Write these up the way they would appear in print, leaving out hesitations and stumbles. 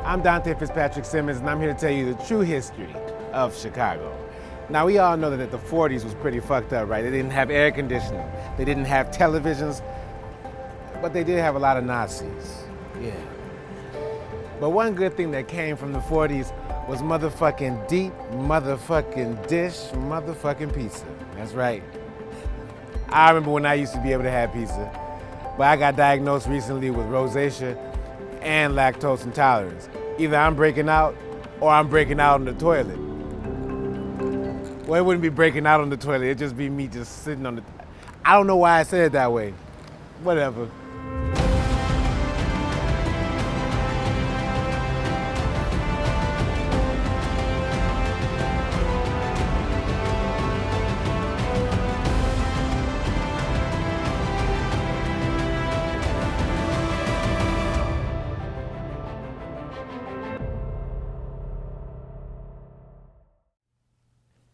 I'm Dante Fitzpatricksimmons, and I'm here to tell you the true history of Chicago. Now, we all know that the 40s was pretty fucked up, right? They didn't have air conditioning, they didn't have televisions, but they did have a lot of Nazis, yeah. But one good thing that came from the 40s was motherfucking deep motherfucking dish motherfucking pizza. That's right. I remember when I used to be able to have pizza, but I got diagnosed recently with rosacea and lactose intolerance. Either I'm breaking out or I'm breaking out on the toilet. Well, it wouldn't be breaking out on the toilet, it'd just be me just sitting on the, I don't know why I said it that way. Whatever.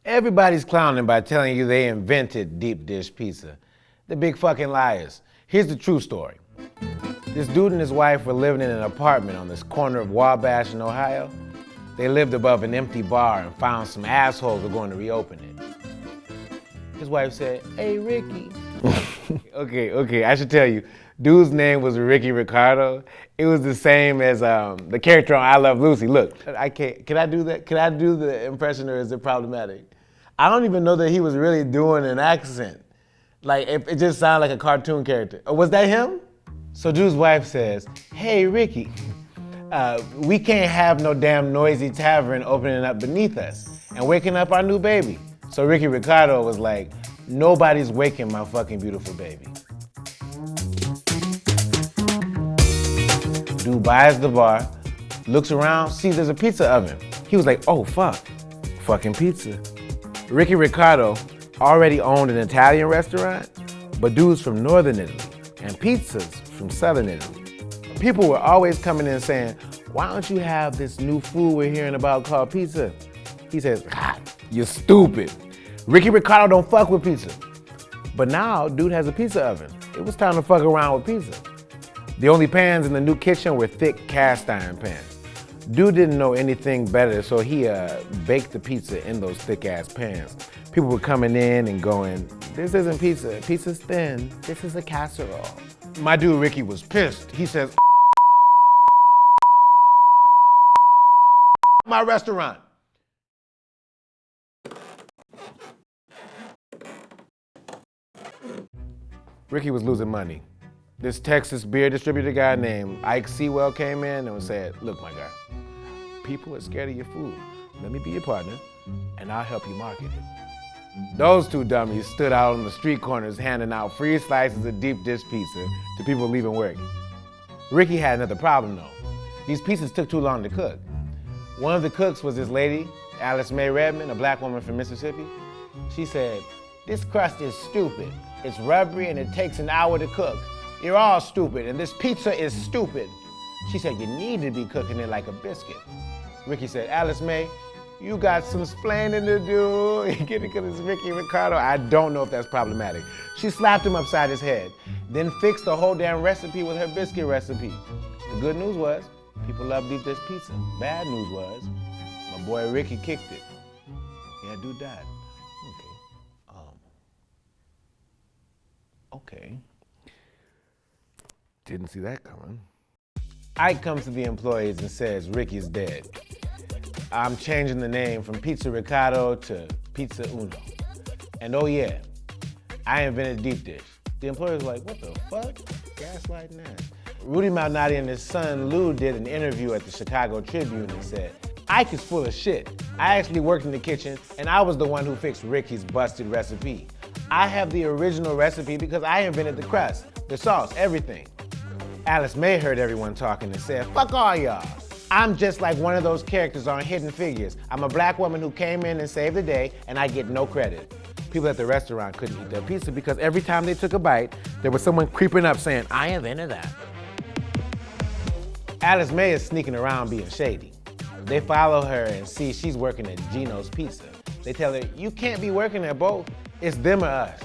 Everybody's clowning by telling you they invented deep dish pizza. They're big fucking liars. Here's the true story. This dude and his wife were living in an apartment on this corner of Wabash in Ohio. They lived above an empty bar and found some assholes were going to reopen it. His wife said, "Hey, Ricky." Okay, I should tell you. Dude's name was Rickey Riccardo. It was the same as the character on I Love Lucy. Look, I can't, can I do that? Can I do the impression or is it problematic? I don't even know that he was really doing an accent. Like, it just sounded like a cartoon character. Oh, was that him? So dude's wife says, "Hey, Ricky, we can't have no damn noisy tavern opening up beneath us and waking up our new baby." So Rickey Riccardo was like, "Nobody's waking my fucking beautiful baby." Dude buys the bar, looks around, sees there's a pizza oven. He was like, "Oh fuck, fucking pizza." Rickey Riccardo already owned an Italian restaurant, but dude's from Northern Italy and pizza's from Southern Italy. People were always coming in saying, "Why don't you have this new food we're hearing about called pizza?" He says, "Ah, you're stupid. Rickey Riccardo don't fuck with pizza." But now, dude has a pizza oven. It was time to fuck around with pizza. The only pans in the new kitchen were thick cast iron pans. Dude didn't know anything better, so he baked the pizza in those thick ass pans. People were coming in and going, "This isn't pizza, pizza's thin, this is a casserole." My dude Ricky was pissed. He says, "My restaurant." Ricky was losing money. This Texas beer distributor guy named Ike Sewell came in and said, "Look, my guy, people are scared of your food. Let me be your partner, and I'll help you market it." Those two dummies stood out on the street corners handing out free slices of deep dish pizza to people leaving work. Ricky had another problem though. These pizzas took too long to cook. One of the cooks was this lady, Alice Mae Redmond, a black woman from Mississippi. She said, "This crust is stupid. It's rubbery and it takes an hour to cook. You're all stupid, and this pizza is stupid." She said, "You need to be cooking it like a biscuit." Ricky said, "Alice Mae, you got some splaining to do." You get it because it's Rickey Riccardo? I don't know if that's problematic. She slapped him upside his head, then fixed the whole damn recipe with her biscuit recipe. The good news was, people love deep dish pizza. Bad news was, my boy Ricky kicked it. Yeah, dude died. Okay. Didn't see that coming. Ike comes to the employees and says Ricky's dead. I'm changing the name from Pizza Riccardo to Pizza Uno. And oh yeah, I invented deep dish. The employees were like, "What the fuck? Gaslighting ass." Rudy Malnati and his son Lou did an interview at the Chicago Tribune and said, "Ike is full of shit. I actually worked in the kitchen and I was the one who fixed Ricky's busted recipe. I have the original recipe because I invented the crust, the sauce, everything." Alice Mae heard everyone talking and said, "Fuck all y'all. I'm just like one of those characters on Hidden Figures. I'm a black woman who came in and saved the day and I get no credit." People at the restaurant couldn't eat their pizza because every time they took a bite, there was someone creeping up saying, "I invented that." Alice Mae is sneaking around being shady. They follow her and see she's working at Gino's Pizza. They tell her, "You can't be working at both. It's them or us."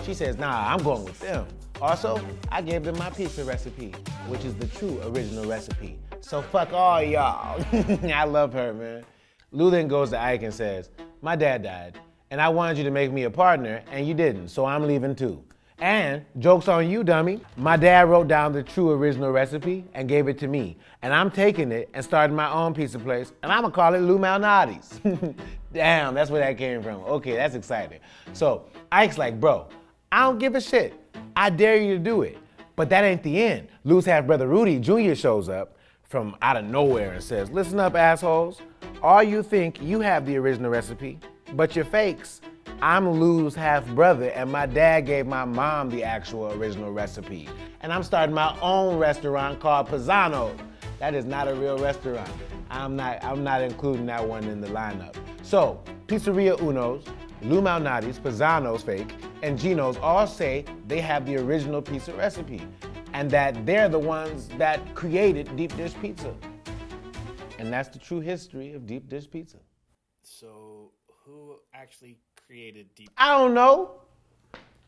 She says, "Nah, I'm going with them. Also, I gave them my pizza recipe, which is the true original recipe. So fuck all y'all. I love her, man. Lou then goes to Ike and says, my dad died, and I wanted you to make me a partner, and you didn't, so I'm leaving too. And, joke's on you, dummy, my dad wrote down the true original recipe and gave it to me. And I'm taking it and starting my own pizza place, and I'm gonna call it Lou Malnati's. Damn, that's where that came from. Okay, that's exciting. So, Ike's like, bro, I don't give a shit. I dare you to do it. But that ain't the end. Lou's half-brother Rudy Jr. shows up from out of nowhere and says, listen up, assholes. All you think you have the original recipe, but you're fakes. I'm Lou's half-brother, and my dad gave my mom the actual original recipe. And I'm starting my own restaurant called Pisano's. That is not a real restaurant. I'm not including that one in the lineup. So, Pizzeria Uno's, Lou Malnati's, Pisano's fake, and Gino's all say they have the original pizza recipe, and that they're the ones that created deep dish pizza. And that's the true history of deep dish pizza. So, who actually created deep? I don't know.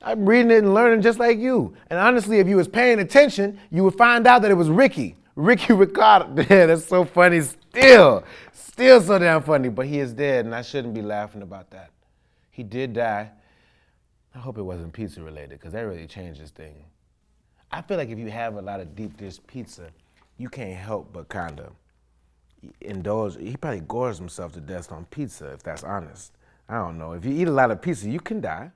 I'm reading it and learning just like you. And honestly, if you was paying attention, you would find out that it was Rickey Riccardo. Yeah, that's so funny still. Still so damn funny, but he is dead, and I shouldn't be laughing about that. He did die. I hope it wasn't pizza related, because that really changes things. I feel like if you have a lot of deep dish pizza, you can't help but kind of indulge. He probably gores himself to death on pizza, if that's honest. I don't know. If you eat a lot of pizza, you can die.